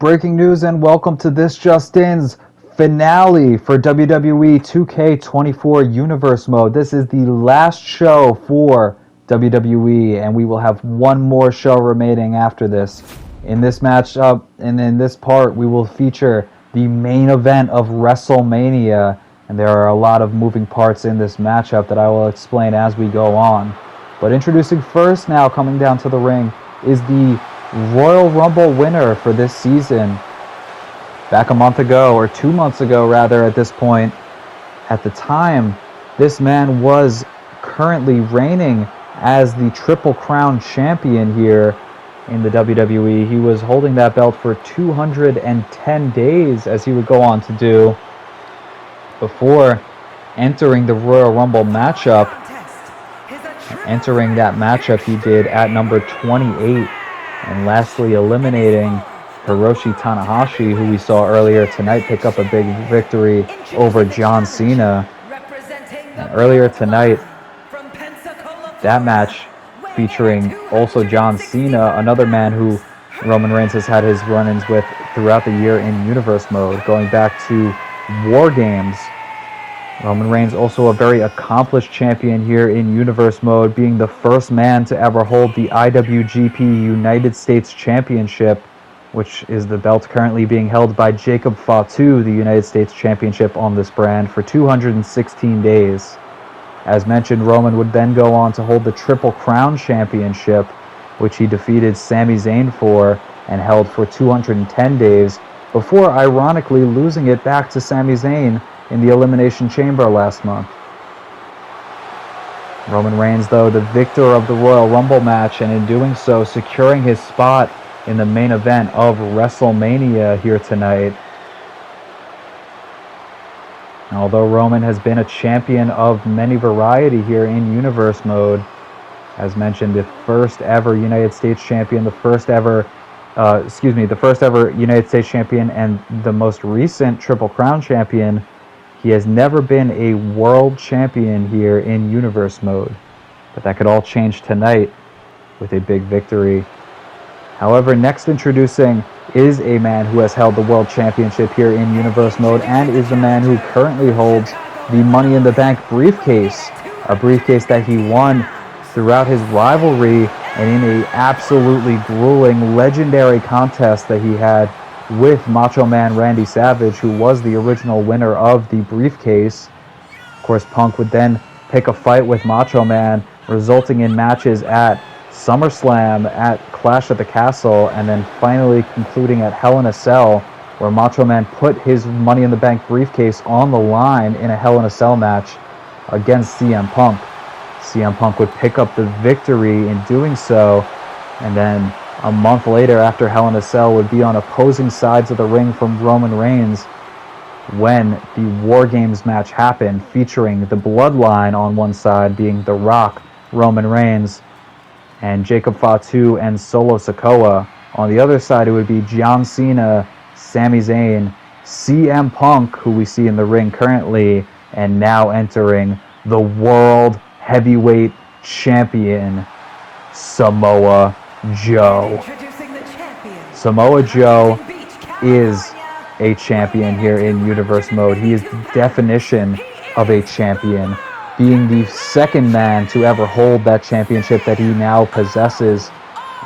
breaking news and welcome to this just in's finale for WWE 2k24 Universe Mode. This is the last show for WWE and we will have one more show remaining after this. In this matchup and in this part we will feature the main event of Wrestlemania, and there are a lot of moving parts in this matchup that I will explain as we go on. But introducing first now, coming down to the ring, is the Royal Rumble winner for this season. Back a month ago, or 2 months ago rather at this point, at the time, this man was currently reigning as the Triple Crown champion here in the WWE. He was holding that belt for 210 days, as he would go on to do, before entering the Royal Rumble matchup. Entering that matchup he did at number 28. And lastly, eliminating Hiroki Tanahashi, who we saw earlier tonight pick up a big victory over John Cena. And earlier tonight, that match featuring also John Cena, another man who Roman Reigns has had his run-ins with throughout the year in Universe Mode, going back to War Games. Roman Reigns also a very accomplished champion here in Universe Mode, being the first man to ever hold the IWGP United States Championship, which is the belt currently being held by Jacob Fatu, the United States Championship on this brand, for 216 days. As mentioned, Roman would then go on to hold the Triple Crown Championship, which he defeated Sami Zayn for and held for 210 days, before ironically losing it back to Sami Zayn in the Elimination Chamber last month. Roman Reigns, though, the victor of the Royal Rumble match, and in doing so securing his spot in the main event of Wrestlemania here tonight. Although Roman has been a champion of many variety here in Universe Mode, as mentioned, the first ever United States champion, the first ever United States champion, and the most recent Triple Crown champion, he has never been a world champion here in Universe Mode. But that could all change tonight with a big victory. However, next introducing is a man who has held the World Championship here in Universe Mode, and is the man who currently holds the Money in the Bank briefcase. A briefcase that he won throughout his rivalry and in a absolutely grueling, legendary contest that he had with Macho Man Randy Savage, who was the original winner of the briefcase. Of course, Punk would then pick a fight with Macho Man, resulting in matches at SummerSlam, at Clash at the Castle, and then finally concluding at Hell in a Cell, where Macho Man put his Money in the Bank briefcase on the line in a Hell in a Cell match against CM Punk. CM Punk would pick up the victory in doing so, and then a month later, after Hell in a Cell, would be on opposing sides of the ring from Roman Reigns when the War Games match happened, featuring the Bloodline on one side, being The Rock, Roman Reigns, and Jacob Fatu and Solo Sikoa. On the other side, it would be John Cena, Sami Zayn, CM Punk, who we see in the ring currently, and now entering the World Heavyweight Champion, Samoa Joe. Samoa Joe is a champion here in Universe Mode. He is the definition of a champion, being the second man to ever hold that championship that he now possesses,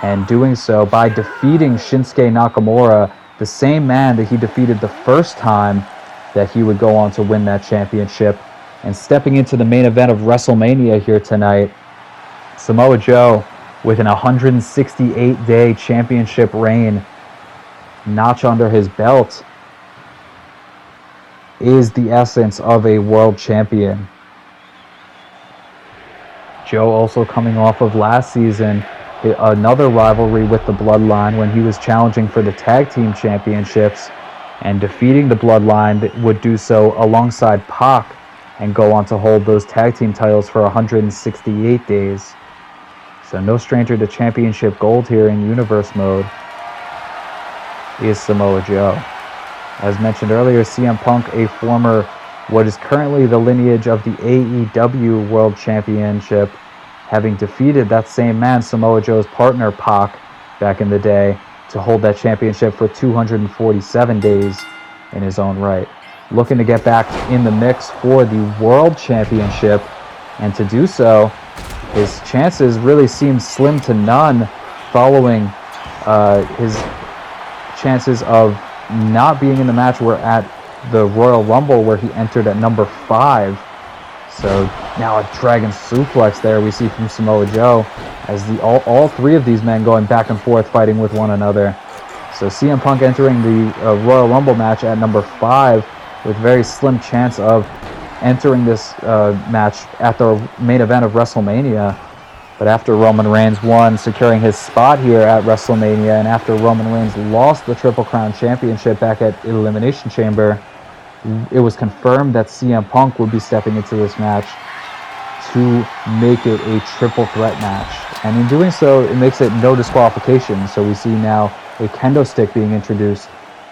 and doing so by defeating Shinsuke Nakamura, the same man that he defeated the first time that he would go on to win that championship. And stepping into the main event of WrestleMania here tonight, Samoa Joe, with an 168-day championship reign notch under his belt, is the essence of a world champion. Joe also coming off of last season, another rivalry with the Bloodline when he was challenging for the tag team championships and defeating the Bloodline, that would do so alongside Pac and go on to hold those tag team titles for 168 days. So no stranger to championship gold here in Universe Mode is Samoa Joe. As mentioned earlier, CM Punk, a former, what is currently the lineage of the AEW World Championship, having defeated that same man, Samoa Joe's partner Pac, back in the day, to hold that championship for 247 days in his own right. Looking to get back in the mix for the World Championship, and to do so, his chances really seem slim to none following his chances of not being in the match were at the Royal Rumble, where he entered at number 5. So now a dragon suplex there we see from Samoa Joe, as all three of these men going back and forth fighting with one another. So CM Punk entering the Royal Rumble match at number 5 with very slim chance of entering this match at the main event of WrestleMania. But after Roman Reigns won, securing his spot here at WrestleMania, and after Roman Reigns lost the Triple Crown Championship back at Elimination Chamber, it was confirmed that CM Punk would be stepping into this match to make it a triple threat match. And in doing so, it makes it no disqualification. So we see now a kendo stick being introduced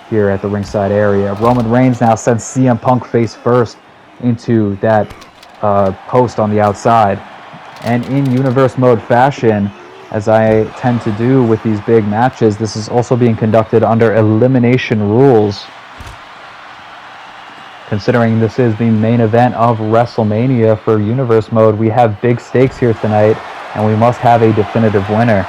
here at the ringside area. Roman Reigns now sends CM Punk face first into that post on the outside. And in universe mode fashion, as I tend to do with these big matches, this is also being conducted under elimination rules. Considering this is the main event of WrestleMania for universe mode, we have big stakes here tonight, and we must have a definitive winner.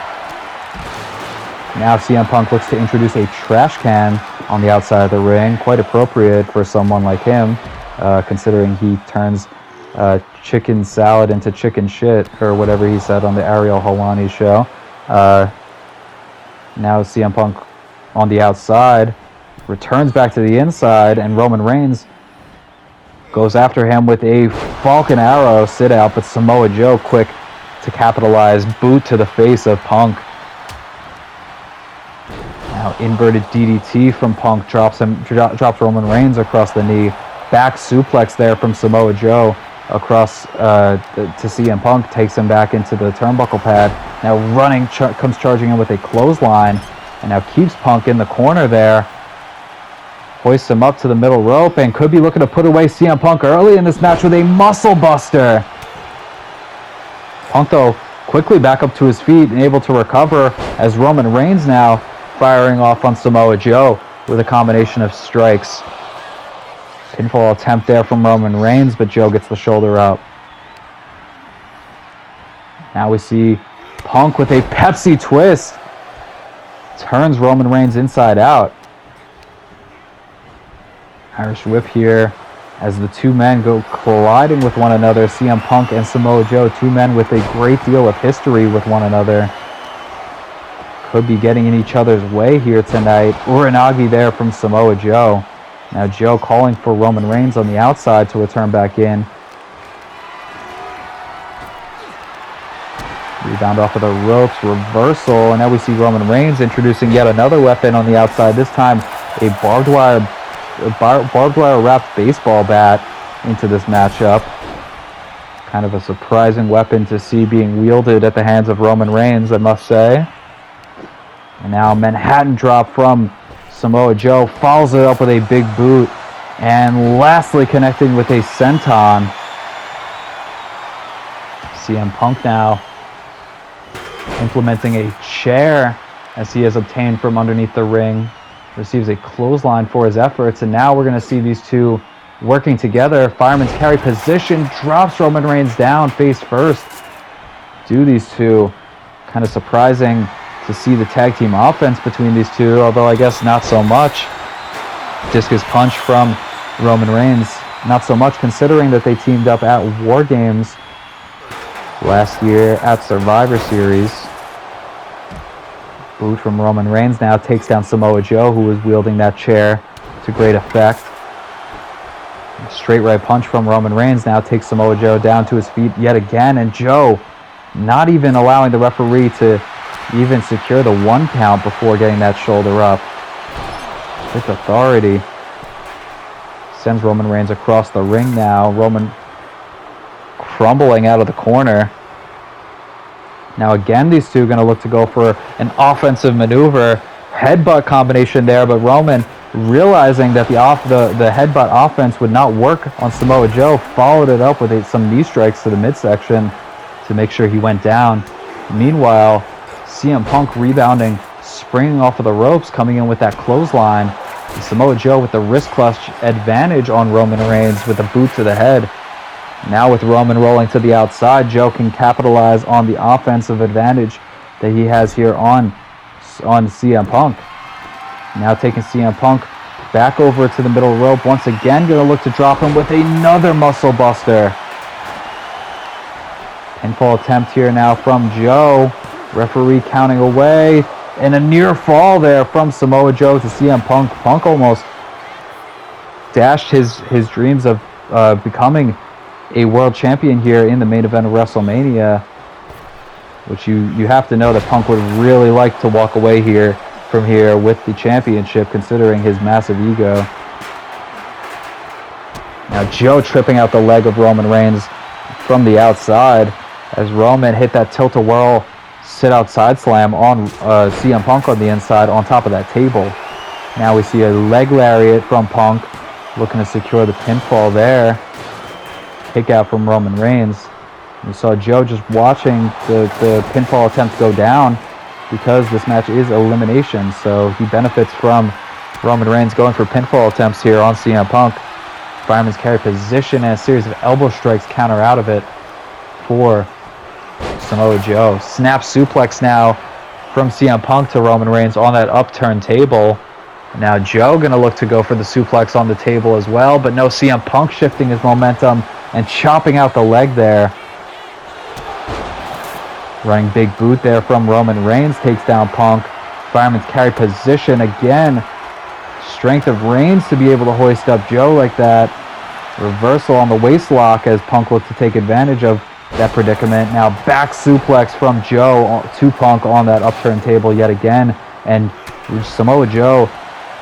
Now CM Punk looks to introduce a trash can on the outside of the ring, quite appropriate for someone like him, considering he turns chicken salad into chicken shit, or whatever he said on the Ariel Helwani show. Now CM Punk on the outside returns back to the inside, and Roman Reigns goes after him with a Falcon Arrow sit out, but Samoa Joe quick to capitalize, boot to the face of Punk. Now inverted DDT from Punk drops Roman Reigns across the knee. Back suplex there from Samoa Joe across to CM Punk, takes him back into the turnbuckle pad. Now running, comes charging in with a clothesline, and now keeps Punk in the corner there. Hoists him up to the middle rope, and could be looking to put away CM Punk early in this match with a muscle buster. Punk, though, quickly back up to his feet and able to recover, as Roman Reigns now firing off on Samoa Joe with a combination of strikes. Pinfall attempt there from Roman Reigns, but Joe gets the shoulder up. Now we see Punk with a Pepsi twist. Turns Roman Reigns inside out. Irish whip here as the two men go colliding with one another. CM Punk and Samoa Joe, two men with a great deal of history with one another. Could be getting in each other's way here tonight. Uranagi there from Samoa Joe. Now Joe calling for Roman Reigns on the outside to return back in. Rebound off of the ropes, reversal, and now we see Roman Reigns introducing yet another weapon on the outside, this time a barbed wire wrapped baseball bat into this matchup. Kind of a surprising weapon to see being wielded at the hands of Roman Reigns, I must say. And now Manhattan drop from Samoa Joe, follows it up with a big boot, and lastly connecting with a senton. CM Punk now implementing a chair as he has obtained from underneath the ring. Receives a clothesline for his efforts, and now we're going to see these two working together. Fireman's carry position, drops Roman Reigns down face first. Do these two. Kind of surprising to see the tag team offense between these two, although I guess not so much. Discus punch from Roman Reigns, not so much considering that they teamed up at War Games last year at Survivor Series. Boot from Roman Reigns now takes down Samoa Joe, who was wielding that chair to great effect. Straight right punch from Roman Reigns now takes Samoa Joe down to his feet yet again, and Joe not even allowing the referee to even secure the 1 count before getting that shoulder up. With authority. Sends Roman Reigns across the ring now. Roman crumbling out of the corner. Now again, these two are going to look to go for an offensive maneuver. Headbutt combination there, but Roman, realizing that the headbutt offense would not work on Samoa Joe, followed it up with some knee strikes to the midsection to make sure he went down. Meanwhile, CM Punk rebounding, springing off of the ropes, coming in with that clothesline. Samoa Joe with the wrist clutch advantage on Roman Reigns with a boot to the head. Now with Roman rolling to the outside, Joe can capitalize on the offensive advantage that he has here on CM Punk. Now taking CM Punk back over to the middle rope. Once again, going to look to drop him with another muscle buster. Pinfall attempt here now from Joe. Referee counting away. And a near fall there from Samoa Joe to CM Punk. Punk almost dashed his dreams of becoming a world champion here in the main event of WrestleMania. Which you have to know that Punk would really like to walk away from here with the championship, considering his massive ego. Now Joe tripping out the leg of Roman Reigns from the outside as Roman hit that tilt-a-whirl sit-out side slam on CM Punk on the inside on top of that table. Now we see a leg lariat from Punk looking to secure the pinfall there. Kick out from Roman Reigns. We saw Joe just watching the pinfall attempt go down because this match is elimination, so he benefits from Roman Reigns going for pinfall attempts here on CM Punk. Fireman's carry position and a series of elbow strikes counter out of it for Samoa Joe. Snap suplex now from CM Punk to Roman Reigns on that upturned table. Now Joe going to look to go for the suplex on the table as well, but no, CM Punk shifting his momentum and chopping out the leg there. Running big boot there from Roman Reigns, takes down Punk. Fireman's carry position again. Strength of Reigns to be able to hoist up Joe like that. Reversal on the waist lock as Punk looked to take advantage of that predicament. Now back suplex from Joe to Punk on that upturned table yet again. And Samoa Joe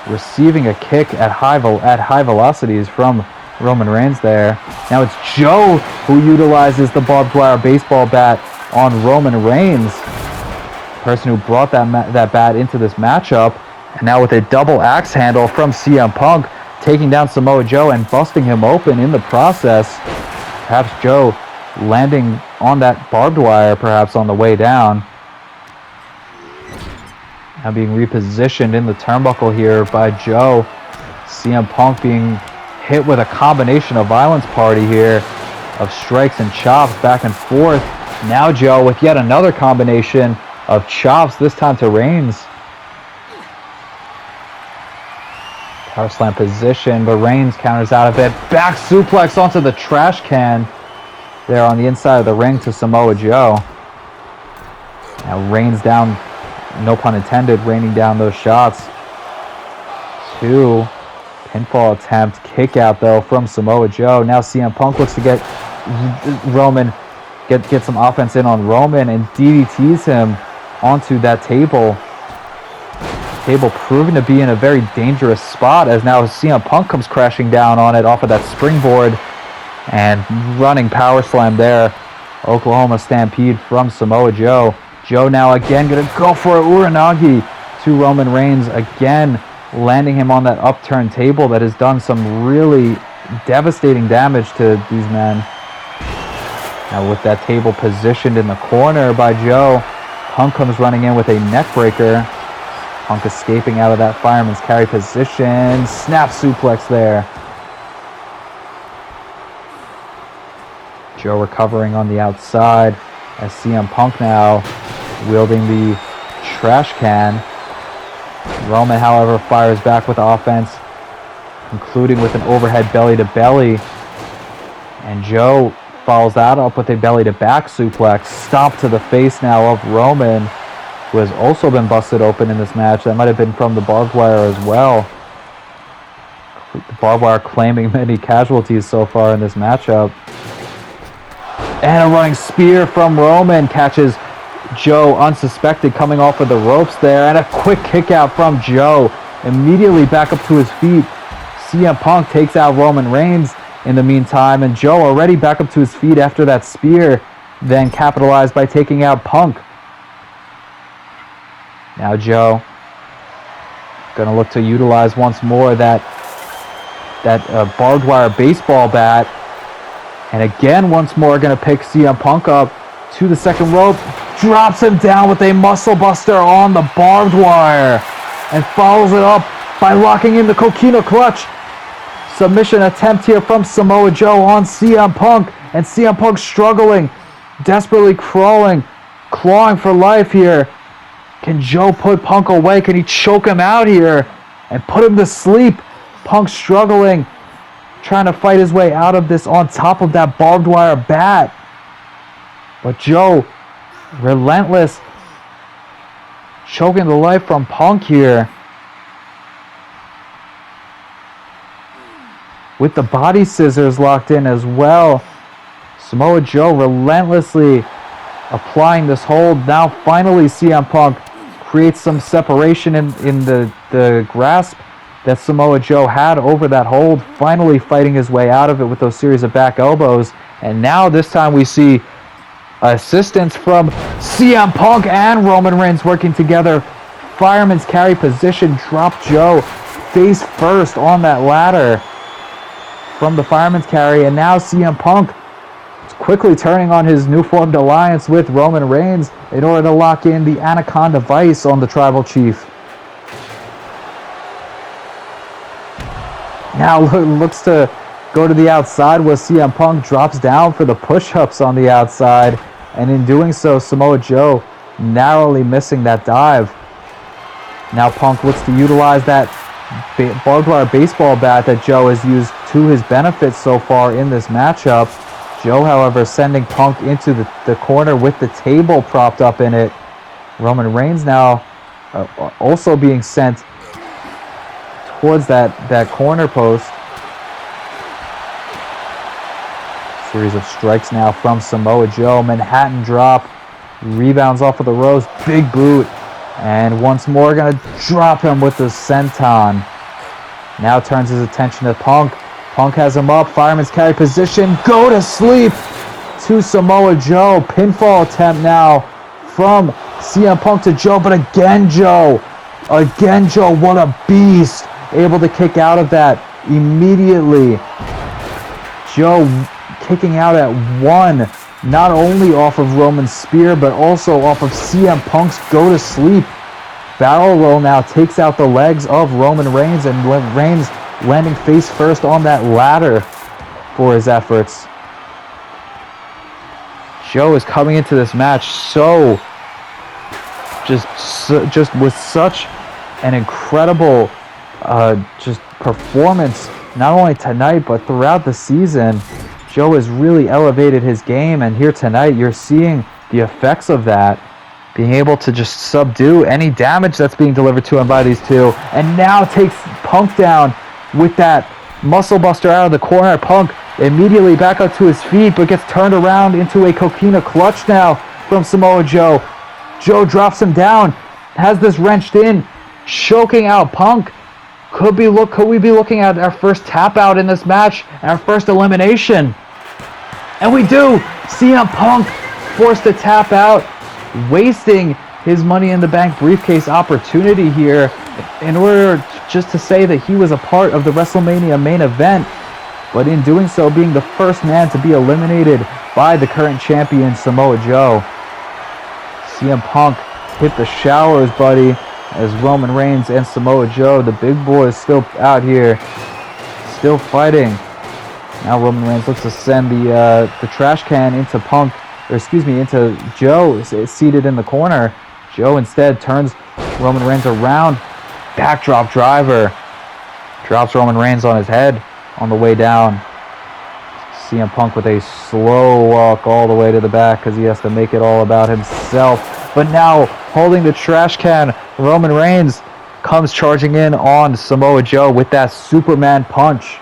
receiving a kick at high velocities from Roman Reigns there. Now it's Joe who utilizes the barbed wire baseball bat on Roman Reigns, the person who brought that bat into this matchup. And now with a double axe handle from CM Punk, taking down Samoa Joe and busting him open in the process. Perhaps Joe landing on that barbed wire perhaps on the way down. Now being repositioned in the turnbuckle here by Joe. CM Punk being hit with a combination of violence party here of strikes and chops back and forth. Now Joe with yet another combination of chops, this time to Reigns. Power slam position, but Reigns counters out of it. Back suplex onto the trash can there on the inside of the ring to Samoa Joe. Now Reigns down, no pun intended, raining down those shots. 2. Pinfall attempt, kick out though from Samoa Joe. Now CM Punk looks to get Roman, get some offense in on Roman and DDTs him onto that table. Table proven to be in a very dangerous spot as now CM Punk comes crashing down on it off of that springboard and running power slam there. Oklahoma Stampede from Samoa Joe. Joe now again going to go for a Uranagi to Roman Reigns, again landing him on that upturned table that has done some really devastating damage to these men. Now with that table positioned in the corner by Joe, Punk comes running in with a neck breaker. Punk escaping out of that fireman's carry position. Snap suplex there. Joe recovering on the outside as CM Punk now wielding the trash can. Roman, however, fires back with offense, concluding with an overhead belly-to-belly. And Joe follows that up with a belly-to-back suplex. Stomp to the face now of Roman, who has also been busted open in this match. That might have been from the barbed wire as well. The barbed wire claiming many casualties so far in this matchup. And a running spear from Roman catches Joe unsuspected coming off of the ropes there. And a quick kick out from Joe. Immediately back up to his feet. CM Punk takes out Roman Reigns in the meantime. And Joe already back up to his feet after that spear. Then capitalized by taking out Punk. Now Joe going to look to utilize once more that barbed wire baseball bat. And again, once more, going to pick CM Punk up to the second rope. drops him down with a muscle buster on the barbed wire, and follows it up by locking in the coquina clutch. Submission attempt here from Samoa Joe on CM Punk, and CM Punk struggling, desperately clawing for life here. Can Joe put Punk away? Can he choke him out here and put him to sleep? Punk struggling, trying to fight his way out of this on top of that barbed wire bat. But Joe, relentless, choking the life from Punk here. With the body scissors locked in as well. Samoa Joe relentlessly applying this hold. Now finally CM Punk creates some separation in the grasp that Samoa Joe had over that hold. Finally fighting his way out of it with those series of back elbows. And now this time we see assistance from CM Punk and Roman Reigns working together. Fireman's carry position. Drop Joe face first on that ladder from the Fireman's carry, and now CM Punk is quickly turning on his new formed alliance with Roman Reigns in order to lock in the Anaconda Vice on the Tribal Chief. Now looks to go to the outside where CM Punk drops down for the push-ups on the outside, and in doing so, Samoa Joe narrowly missing that dive. Now Punk looks to utilize that barbed wire baseball bat that Joe has used to his benefit so far in this matchup. Joe, however, sending Punk into the corner with the table propped up in it. Roman Reigns now also being sent towards that corner post. Series of strikes now from Samoa Joe. Manhattan drop. Rebounds off of the ropes. Big boot. And once more, going to drop him with the senton. Now turns his attention to Punk. Punk has him up. Fireman's carry position. Go to sleep to Samoa Joe. Pinfall attempt now from CM Punk to Joe. But again, Joe. What a beast. Able to kick out of that immediately. Joe kicking out at one. Not only off of Roman's spear, but also off of CM Punk's go to sleep. Barrel roll now takes out the legs of Roman Reigns, and Reigns landing face first on that ladder for his efforts. Joe is coming into this match just with such an incredible just performance, not only tonight but throughout the season. Joe has really elevated his game, and here tonight you're seeing the effects of that, being able to just subdue any damage that's being delivered to him by these two, and now takes Punk down with that muscle buster out of the corner. Punk immediately back up to his feet, but gets turned around into a coquina clutch now from Samoa Joe. Joe drops him down, has this wrenched in, choking out Punk. Could we be looking at our first tap out in this match, our first elimination? And we do! CM Punk forced to tap out, wasting his Money in the Bank briefcase opportunity here in order just to say that he was a part of the WrestleMania main event, but in doing so being the first man to be eliminated by the current champion Samoa Joe. CM Punk hit the showers, buddy, as Roman Reigns and Samoa Joe, the big boys, still out here, still fighting. Now Roman Reigns looks to send the trash can into into Joe, seated in the corner. Joe instead turns Roman Reigns around. Backdrop driver. Drops Roman Reigns on his head on the way down. CM Punk with a slow walk all the way to the back because he has to make it all about himself. But now, holding the trash can, Roman Reigns comes charging in on Samoa Joe with that Superman punch.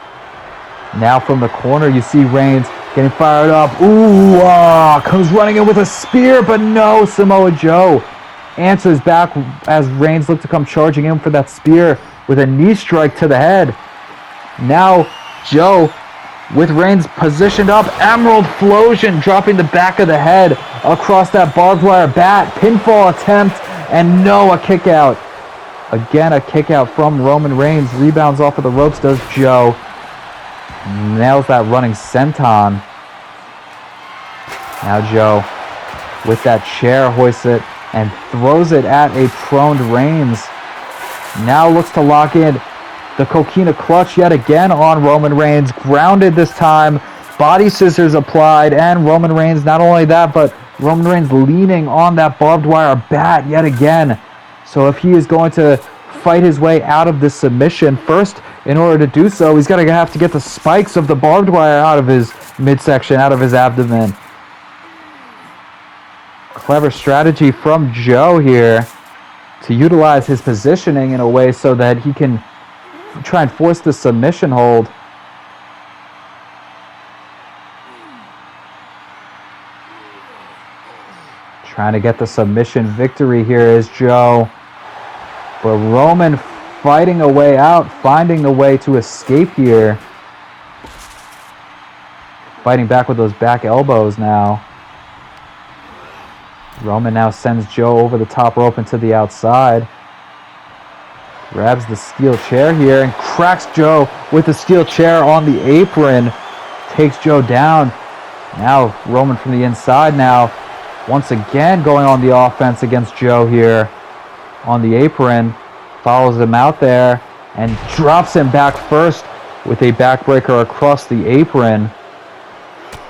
Now from the corner, you see Reigns getting fired up. Comes running in with a spear, but no, Samoa Joe answers back as Reigns looks to come charging in for that spear with a knee strike to the head. Now Joe, with Reigns positioned up, Emerald Flosion dropping the back of the head across that barbed wire bat. Pinfall attempt, and no, a kick out. Again, a kick out from Roman Reigns. Rebounds off of the ropes, does Joe. Nails that running senton. Now Joe with that chair, hoists it and throws it at a proned Reigns. Now looks to lock in the Coquina clutch yet again on Roman Reigns. Grounded this time. Body scissors applied, and Roman Reigns, not only that, but Roman Reigns leaning on that barbed wire bat yet again. So if he is going to fight his way out of this submission, first, in order to do so, he's going to have to get the spikes of the barbed wire out of his midsection, out of his abdomen. Clever strategy from Joe here to utilize his positioning in a way so that he can try and force the submission hold. Trying to get the submission victory here is Joe. But Roman fighting a way out, finding the way to escape here. Fighting back with those back elbows now. Roman now sends Joe over the top rope and to the outside. Grabs the steel chair here and cracks Joe with the steel chair on the apron. Takes Joe down. Now Roman from the inside now. Once again going on the offense against Joe here on the apron. Follows him out there and drops him back first with a backbreaker across the apron.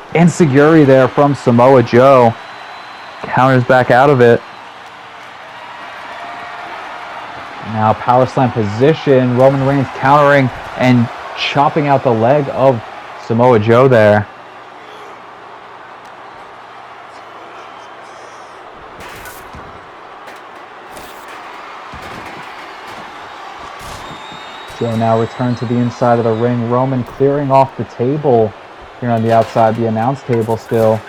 Enziguri there from Samoa Joe. Counters back out of it. Now power slam position. Roman Reigns countering and chopping out the leg of Samoa Joe there. Joe now returned to the inside of the ring. Roman clearing off the table here on the outside, the announce table still.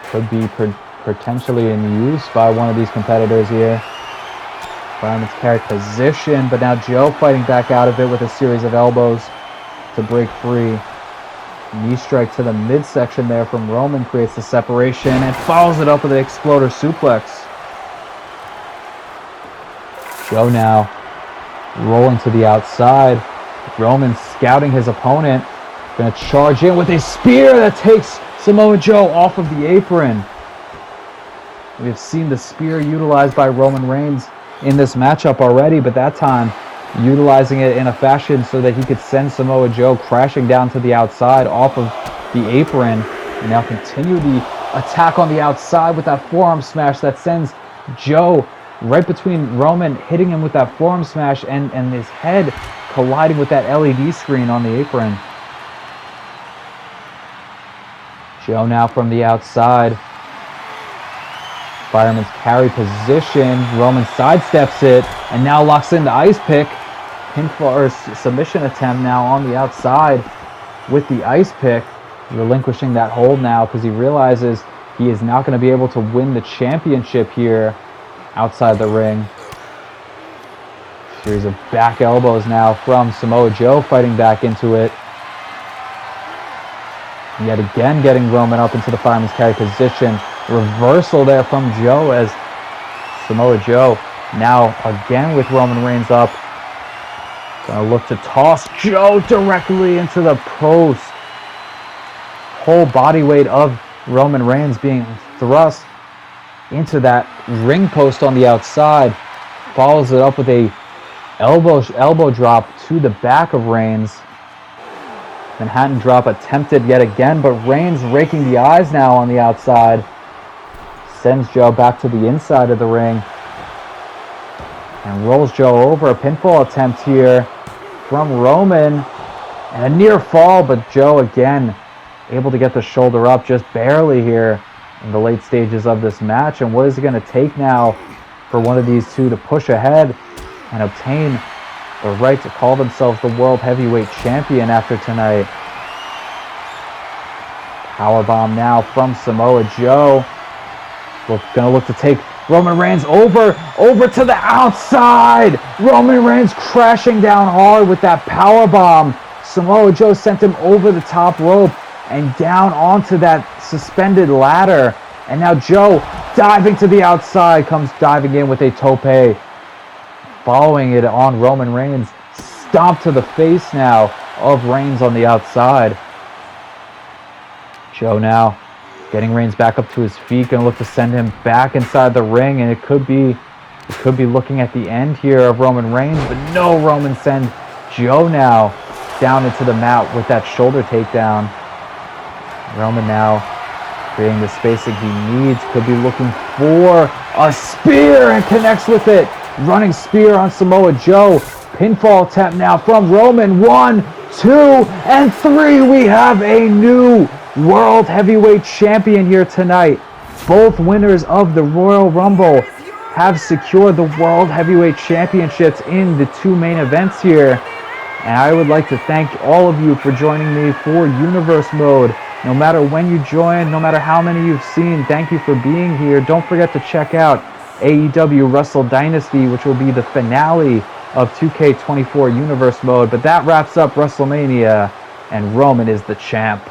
Could be potentially in use by one of these competitors here. Fireman's carry position, but now Joe fighting back out of it with a series of elbows to break free. Knee strike to the midsection there from Roman creates the separation and follows it up with an exploder suplex. Joe now rolling to the outside. Roman scouting his opponent. Going to charge in with a spear that takes Samoa Joe off of the apron. We have seen the spear utilized by Roman Reigns in this matchup already, but that time utilizing it in a fashion so that he could send Samoa Joe crashing down to the outside off of the apron. And now continue the attack on the outside with that forearm smash that sends Joe right between Roman, hitting him with that forearm smash and his head colliding with that LED screen on the apron. Joe now from the outside. Fireman's carry position. Roman sidesteps it and now locks in the ice pick. Pinfall or submission attempt now on the outside with the ice pick. Relinquishing that hold now because he realizes he is not going to be able to win the championship here outside the ring. Series of back elbows now from Samoa Joe fighting back into it. Yet again getting Roman up into the fireman's carry position. Reversal there from Joe as Samoa Joe now again with Roman Reigns up. Gonna look to toss Joe directly into the post. Whole body weight of Roman Reigns being thrust into that ring post on the outside. Follows it up with a elbow drop to the back of Reigns. Manhattan drop attempted yet again, but Reigns raking the eyes now on the outside. Sends Joe back to the inside of the ring. And rolls Joe over. A pinfall attempt here from Roman. And a near fall, but Joe again able to get the shoulder up just barely here in the late stages of this match. And what is it going to take now for one of these two to push ahead and obtain the right to call themselves the World Heavyweight Champion after tonight? Powerbomb now from Samoa Joe. We're going to look to take Roman Reigns over to the outside. Roman Reigns crashing down hard with that powerbomb. Samoa Joe sent him over the top rope and down onto that suspended ladder. And now Joe diving to the outside, comes diving in with a tope. Following it on Roman Reigns. Stomp to the face now of Reigns on the outside. Joe now Getting Reigns back up to his feet, gonna look to send him back inside the ring, and it could be looking at the end here of Roman Reigns, but no, Roman sends Joe now down into the mat with that shoulder takedown. Roman now creating the spacing he needs, could be looking for a spear and connects with it. Running spear on Samoa Joe. Pinfall attempt now from Roman. 1, 2, and 3. We have a new World Heavyweight Champion here tonight. Both winners of the Royal Rumble have secured the World Heavyweight Championships in the 2 main events here. And I would like to thank all of you for joining me for Universe Mode. No matter when you join, no matter how many you've seen, thank you for being here. Don't forget to check out AEW Wrestle Dynasty, which will be the finale of 2K24 Universe Mode. But that wraps up WrestleMania, and Roman is the champ.